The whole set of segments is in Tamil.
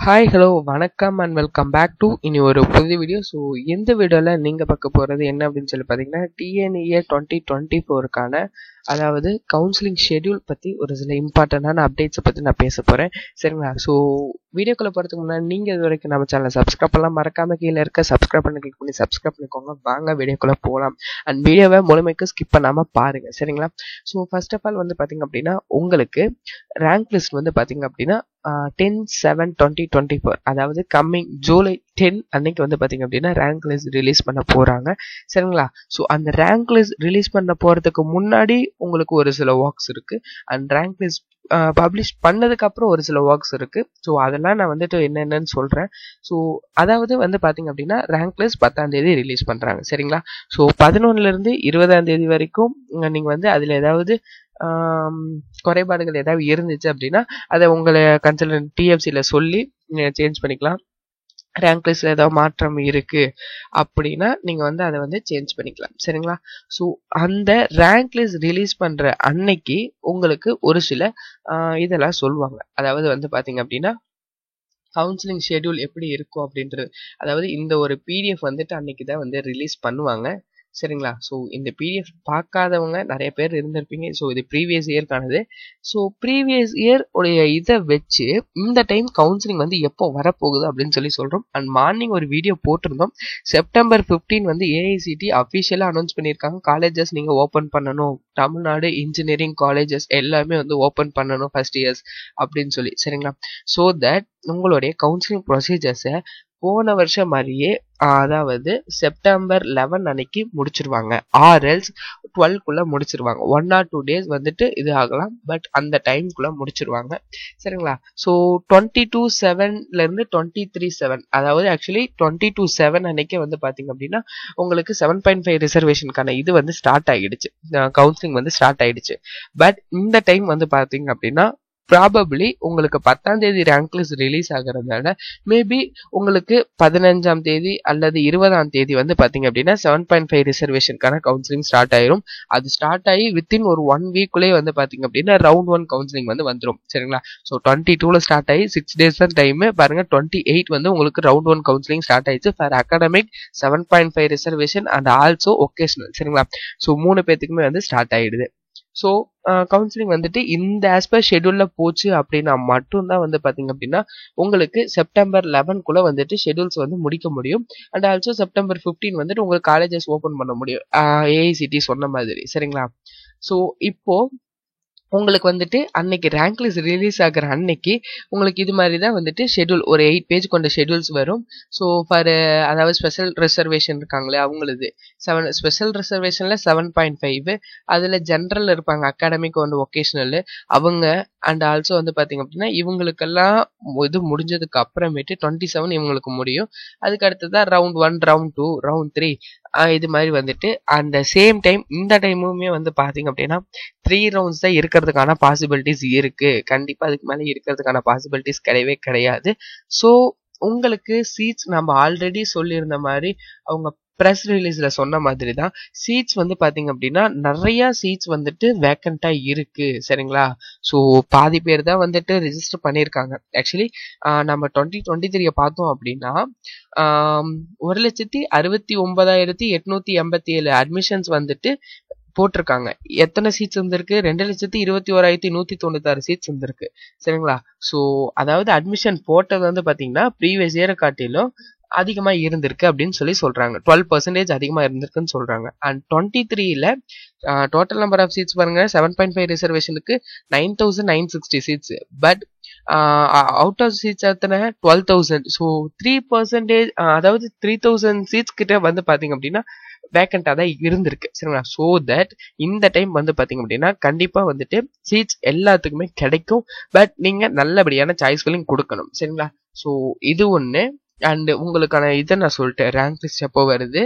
ஹாய் ஹலோ வணக்கம் அண்ட் வெல்கம் பேக் டு இனி ஒரு புதிய வீடியோ. ஸோ இந்த வீடியோவில் நீங்கள் பார்க்க போகிறது என்ன அப்படின்னு சொல்லி பார்த்தீங்கன்னா டிஎன்இஏ 2024க்கான அதாவது கவுன்சிலிங் ஷெட்யூல் பற்றி ஒரு சில இம்பார்ட்டண்டான அப்டேட்ஸை பற்றி நான் பேச போகிறேன். சரிங்களா? ஸோ வீடியோக்குள்ளே போகிறதுக்கு முன்னாடி நீங்கள் இது வரைக்கும் நம்ம சேனலை சப்ஸ்கிரைப் பண்ணலாம், மறக்காம கீழே இருக்க சப்ஸ்கிரைப் பண்ணி கிளிக் பண்ணி சப்ஸ்கிரைப் பண்ணிக்கோங்க. வாங்க வீடியோக்குள்ளே போகலாம். அண்ட் வீடியோவை முழுமைக்கு ஸ்கிப் பண்ணாமல் பாருங்கள். சரிங்களா? ஸோ ஃபர்ஸ்ட் ஆஃப் ஆல் வந்து பார்த்தீங்க அப்படின்னா உங்களுக்கு ரேங்க் லிஸ்ட் வந்து பார்த்தீங்க அப்படின்னா 10/7/2024 அதாவது கம்மிங் ஜூலை 10 அன்னைக்கு வந்து பார்த்தீங்க அப்படின்னா ரேங்க் லிஸ்ட் ரிலீஸ் பண்ண போகிறாங்க. சரிங்களா? ஸோ அந்த ரேங்க் லிஸ்ட் ரிலீஸ் பண்ண போகிறதுக்கு முன்னாடி உங்களுக்கு ஒரு சில ஒர்க்ஸ் இருக்குது. அண்ட் ரேங்க் லிஸ்ட் பப்ளிஷ் பண்ணதுக்கு அப்புறம் ஒரு சில ஒர்க்ஸ் இருக்கு. ஸோ அதெல்லாம் நான் வந்துட்டு என்னென்னு சொல்றேன். ஸோ அதாவது வந்து பாத்தீங்க அப்படின்னா ரேங்க் லிஸ்ட் 10ஆம் தேதி ரிலீஸ் பண்றாங்க. சரிங்களா? ஸோ 11ல இருந்து 20ஆம் தேதி வரைக்கும் நீங்க வந்து அதுல ஏதாவது குறைபாடுகள் ஏதாவது இருந்துச்சு அப்படின்னா அதை உங்களை கன்சல்டன்ட் டிஎஃப்சில சொல்லி சேஞ்ச் பண்ணிக்கலாம். ரேங்க் லிஸ்ட்ல ஏதாவது மாற்றம் இருக்கு அப்படின்னா நீங்க வந்து அதை வந்து சேஞ்ச் பண்ணிக்கலாம். சரிங்களா? ஸோ அந்த ரேங்க் லிஸ்ட் ரிலீஸ் பண்ற அன்னைக்கு உங்களுக்கு ஒரு சில இதெல்லாம் சொல்லுவாங்க. அதாவது வந்து பாத்தீங்க அப்படின்னா கவுன்சிலிங் ஷெட்யூல் எப்படி இருக்கும் அப்படின்றது, அதாவது இந்த ஒரு பிடிஎஃப் வந்துட்டு அன்னைக்கு தான் வந்து ரிலீஸ் பண்ணுவாங்க. சரிங்களா? ஸோ இந்த பிடிஎஃப் பார்க்காதவங்க நிறைய பேர் இருந்திருப்பீங்க. ஸோ இது ப்ரீவியஸ் இயர்க்கானது. ஸோ ப்ரீவியஸ் இயர் உடைய இதை வச்சு இந்த டைம் கவுன்சிலிங் வந்து எப்போ வரப்போகுது அப்படின்னு சொல்லி சொல்றோம். அண்ட் மார்னிங் ஒரு வீடியோ போட்டிருந்தோம். செப்டம்பர் 15 வந்து ஏஐசிடி அஃபிஷியலாக அனௌன்ஸ் பண்ணியிருக்காங்க. காலேஜஸ் நீங்க ஓப்பன் பண்ணணும், தமிழ்நாடு இன்ஜினியரிங் காலேஜஸ் எல்லாமே வந்து ஓப்பன் பண்ணணும் ஃபர்ஸ்ட் இயர்ஸ் அப்படின்னு சொல்லி. சரிங்களா? ஸோ தட் உங்களுடைய கவுன்சிலிங் ப்ரொசீஜர்ஸை போன வருஷம் மாதிரியே அதாவது செப்டம்பர் 11 அன்னைக்கு முடிச்சிருவாங்க. ஆர்எல்ஸ் 12க்குள்ள முடிச்சிருவாங்க. 1 or 2 days வந்துட்டு இது ஆகலாம், பட் அந்த டைம்குள்ள முடிச்சிருவாங்க. சரிங்களா? ஸோ 22/7ல இருந்து 23/7 அதாவது ஆக்சுவலி 22/7 அன்னைக்கே வந்து பாத்தீங்க அப்படின்னா உங்களுக்கு 7.5 ரிசர்வேஷனுக்கான இது வந்து ஸ்டார்ட் ஆகிடுச்சு. கவுன்சிலிங் வந்து ஸ்டார்ட் ஆயிடுச்சு. பட் இந்த டைம் வந்து பாத்தீங்க அப்படின்னா ப்ராபப்ளி உங்களுக்கு 10ஆம் தேதி ரேங்க் லிஸ்ட் ரிலீஸ் ஆகிறதுனால மேபி உங்களுக்கு 15ஆம் தேதி அல்லது 20ஆம் தேதி வந்து பாத்தீங்க அப்படின்னா 7.5 ரிசர்வேஷனுக்கான கவுன்சிலிங் ஸ்டார்ட் ஆயிரும். அது ஸ்டார்ட் ஆகி வித்தின் ஒரு 1 வீக்குள்ளே வந்து பாத்தீங்க அப்படின்னா ரவுண்ட் 1 கவுன்சிலிங் வந்து வந்துடும். சரிங்களா? ஸோ 22ல ஸ்டார்ட் ஆகி 6 days தான் டைம் பாருங்க. 28 வந்து உங்களுக்கு ரவுண்ட் 1 கவுன்சிலிங் ஸ்டார்ட் ஆயிடுச்சு for academic 7.5 reservation and also vocational. சரிங்களா? ஸோ 3 பேத்துக்குமே வந்து ஸ்டார்ட் ஆயிடுது. ஸோ கவுன்சிலிங் வந்துட்டு இந்த ஆஸ்பர் ஷெட்யூல்ல போச்சு அப்படின்னா மட்டும்தான் வந்து பாத்தீங்க அப்படின்னா உங்களுக்கு செப்டம்பர் 11க்குள்ள வந்துட்டு ஷெட்யூல்ஸ் வந்து முடிக்க முடியும். அண்ட் ஆல்சோ செப்டம்பர் 15 வந்துட்டு உங்களுக்கு காலேஜஸ் ஓபன் பண்ண முடியும் ஏஐசிடி சொன்ன மாதிரி. சரிங்களா? ஸோ இப்போ உங்களுக்கு வந்துட்டு அன்னைக்கு ரேங்க் லிஸ்ட் ரிலீஸ் ஆகிற அன்னைக்கு உங்களுக்கு இது மாதிரி தான் வந்துட்டு ஷெட்யூல் ஒரு 8 பேஜ் கொண்ட ஷெட்யூல்ஸ் வரும். ஸோ ஃபார் அதாவது ஸ்பெஷல் ரிசர்வேஷன் இருக்காங்களே அவங்களுது ஸ்பெஷல் ரிசர்வேஷன்ல 7.5, அதுல ஜென்ரல் இருப்பாங்க அகாடமிக் ஒன்று ஒகேஷனல் அவங்க அண்ட் ஆல்சோ வந்து பாத்தீங்க அப்படின்னா இவங்களுக்கெல்லாம் இது முடிஞ்சதுக்கு அப்புறமேட்டு 27 இவங்களுக்கு முடியும். அதுக்கு அடுத்ததான் ரவுண்ட் 1, ரவுண்ட் 2, ரவுண்ட் 3 இது மாதிரி வந்துட்டு அந்த சேம் டைம் இந்த டைமுமே வந்து பாத்தீங்க அப்படின்னா 3 ரவுண்ட்ஸ் தான் இருக்கிறதுக்கான பாசிபிலிட்டிஸ் இருக்கு. கண்டிப்பா அதுக்கு மேல இருக்கிறதுக்கான பாசிபிலிட்டிஸ் கிடையவே கிடையாது. ஸோ உங்களுக்கு சீட்ஸ் நம்ம ஆல்ரெடி சொல்லியிருந்த மாதிரி அவங்க ப்ரெஸ் ரிலீஸ்ல சொன்ன மாதிரி தான் சீட்ஸ் வந்து பாத்தீங்க அப்படின்னா நிறைய சீட்ஸ் வந்துட்டு வேக்கண்டா இருக்கு. சரிங்களா? ஸோ பாதி பேர் தான் வந்துட்டு ரிஜிஸ்டர் பண்ணியிருக்காங்க. ஆக்சுவலி நம்ம 2023 பார்த்தோம் அப்படின்னா 1,69,887 அட்மிஷன்ஸ் வந்துட்டு போட்டிருக்காங்க. எத்தனை சீட்ஸ் வந்திருக்கு? 2,21,196 சீட்ஸ் வந்திருக்கு. சரிங்களா? ஸோ அதாவது அட்மிஷன் போட்டது வந்து பாத்தீங்கன்னா ப்ரீவியஸ் இயரை காட்டிலும் அதிகமா இருந்திருக்கு அப்படின்னு சொல்லி சொல்றாங்க. 12% அதிகமா இருந்திருக்குன்னு சொல்றாங்க. அண்ட் 23ல டோட்டல் நம்பர் ஆஃப் சீட்ஸ் பாருங்க. 7.5 ரிசர்வேஷனுக்கு 9,960 seats. But out of seats எத்தனை? 12,000. ஸோ 3% அதாவது 3,000 சீட்ஸ் கிட்ட வந்து பாத்தீங்க அப்படின்னா வேக்கண்டா தான் இருந்திருக்கு. சரிங்களா? ஸோ தட் இந்த டைம் வந்து பாத்தீங்க அப்படின்னா கண்டிப்பா வந்துட்டு சீட்ஸ் எல்லாத்துக்குமே கிடைக்கும். பட் நீங்க நல்லபடியான சாய்ஸ்களையும் கொடுக்கணும். சரிங்களா? ஸோ இது ஒண்ணு. அண்ட் உங்களுக்கான இதை நான் சொல்லிட்டேன் ரேங்க் லிஸ்ட் எப்போ வருது.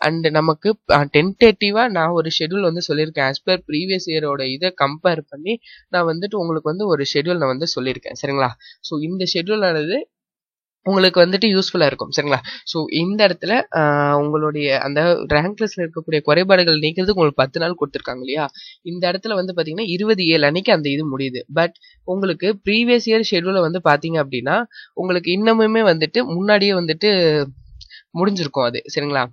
அண்ட் நமக்கு டென்டேட்டிவா நான் ஒரு ஷெட்யூல் வந்து சொல்லியிருக்கேன். ஆஸ் பர் ப்ரீவியஸ் இயரோட இதை கம்பேர் பண்ணி நான் வந்துட்டு உங்களுக்கு வந்து ஒரு ஷெட்யூல் நான் வந்து சொல்லியிருக்கேன். சரிங்களா? ஸோ இந்த ஷெட்யூல் ஆனது உங்களுக்கு வந்துட்டு யூஸ்ஃபுல்லா இருக்கும். சரிங்களா? ஸோ இந்த இடத்துல உங்களுடைய அந்த ரேங்க் லிஸ்ட்ல இருக்கக்கூடிய குறைபாடுகள் நீக்கிறதுக்கு உங்களுக்கு 10 நாள் கொடுத்துருக்காங்க இல்லையா? இந்த இடத்துல வந்து பாத்தீங்கன்னா 27 அன்னைக்கு அந்த இது முடியுது. பட் உங்களுக்கு ப்ரீவியஸ் இயர் ஷெட்யூல வந்து பாத்தீங்க அப்படின்னா உங்களுக்கு இன்னமுமே வந்துட்டு முன்னாடியே வந்துட்டு முடிஞ்சிருக்கும் அது. சரிங்களா?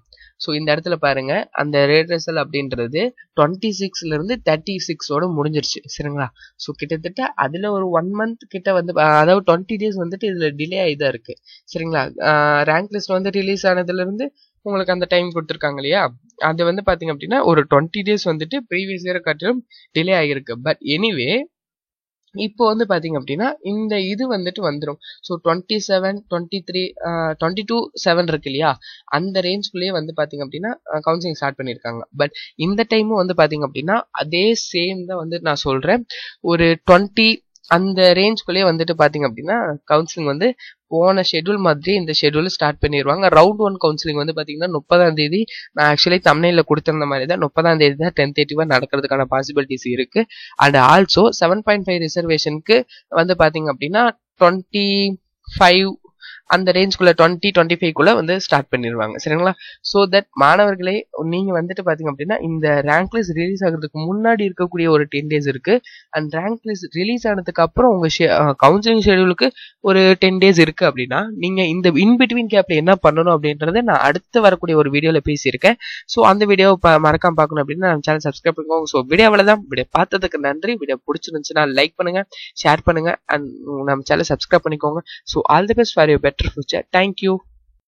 ஸோ இந்த இடத்துல பாருங்க அந்த ரேட் ரெசல் அப்படின்றது 26ல இருந்து 36ஓட முடிஞ்சிருச்சு. சரிங்களா? ஸோ கிட்டத்தட்ட அதுல ஒரு 1 மந்த் கிட்ட வந்து அதாவது 20 டேஸ் வந்துட்டு இதுல டிலே ஆகிதான் இருக்கு. சரிங்களா? ரேங்க் லிஸ்ட் வந்து ரிலீஸ் ஆனதுல இருந்து உங்களுக்கு அந்த டைம் கொடுத்துருக்காங்க இல்லையா? அது வந்து பாத்தீங்க அப்படின்னா ஒரு 20 டேஸ் வந்துட்டு ப்ரீவியஸ் இயர் காட்டிலும் டிலே ஆகிருக்கு. பட் எனிவே இப்போ வந்து பாத்தீங்க அப்படின்னா இந்த இது வந்துட்டு வந்துடும். ஸோ 27, 23, 22, 7 இருக்கு இல்லையா? அந்த ரேஞ்ச்குள்ளேயே வந்து பாத்தீங்க அப்படின்னா கவுன்சிலிங் ஸ்டார்ட் பண்ணியிருக்காங்க. பட் இந்த டைமும் வந்து பாத்தீங்க அப்படின்னா அதே சேம் தான் வந்து நான் சொல்றேன். ஒரு 20 அந்த ரேஞ்ச்குள்ளேயே வந்துட்டு பாத்தீங்க அப்படின்னா கவுன்சிலிங் வந்து போன ஷெட்யூல் மாதிரி இந்த ஷெட்யூல் ஸ்டார்ட் பண்ணிடுவாங்க. ரவுண்ட் 1 கவுன்சிலிங் வந்து பாத்தீங்கன்னா 30ஆம் தேதி நான் ஆக்சுவலி தமிழ்ல கொடுத்திருந்த மாதிரி தான் 30ஆம் தேதி தான் 10:30 நடக்கிறதுக்கான பாசிபிலிட்டிஸ் இருக்கு. அண்ட் ஆல்சோ 7.5 ரிசர்வேஷனுக்கு வந்து பாத்தீங்க அப்படின்னா 25 அந்த ரேஞ்சுக்குள்ள 20-25குள்ள வந்து ஸ்டார்ட் பண்ணிடுவாங்க. சரிங்களா? ஸோ தட் மாணவர்களே நீங்க வந்துட்டு பாத்தீங்க அப்படின்னா இந்த ரேங்க் லிஸ்ட் ரிலீஸ் ஆகிறதுக்கு முன்னாடி இருக்கக்கூடிய ஒரு 10 டேஸ் இருக்கு. அண்ட் ரேங்க் லிஸ்ட் ரிலீஸ் ஆனதுக்கு அப்புறம் உங்க கவுன்சிலிங் ஷெட்யூலுக்கு ஒரு 10 டேஸ் இருக்கு அப்படின்னா நீங்க இந்த இன்பிட்வீன் கேப்ல என்ன பண்ணணும் அப்படின்றத நான் அடுத்து வரக்கூடிய ஒரு வீடியோல பேசியிருக்கேன். ஸோ அந்த வீடியோ மறக்காம பார்க்கணும் அப்படின்னா நம்ம சேனல் சப்ஸ்கிரைப் பண்ணிக்கோங்க. ஸோ வீடியோ அவ்வளவுதான். வீடியோ பார்த்ததுக்கு நன்றி. வீடியோ பிடிச்சிருந்துச்சுன்னா லைக் பண்ணுங்க, ஷேர் பண்ணுங்க, அண்ட் நம்ம சேனல் சப்ஸ்கிரைப் பண்ணிக்கோங்க. So all the best for your better future. Thank you.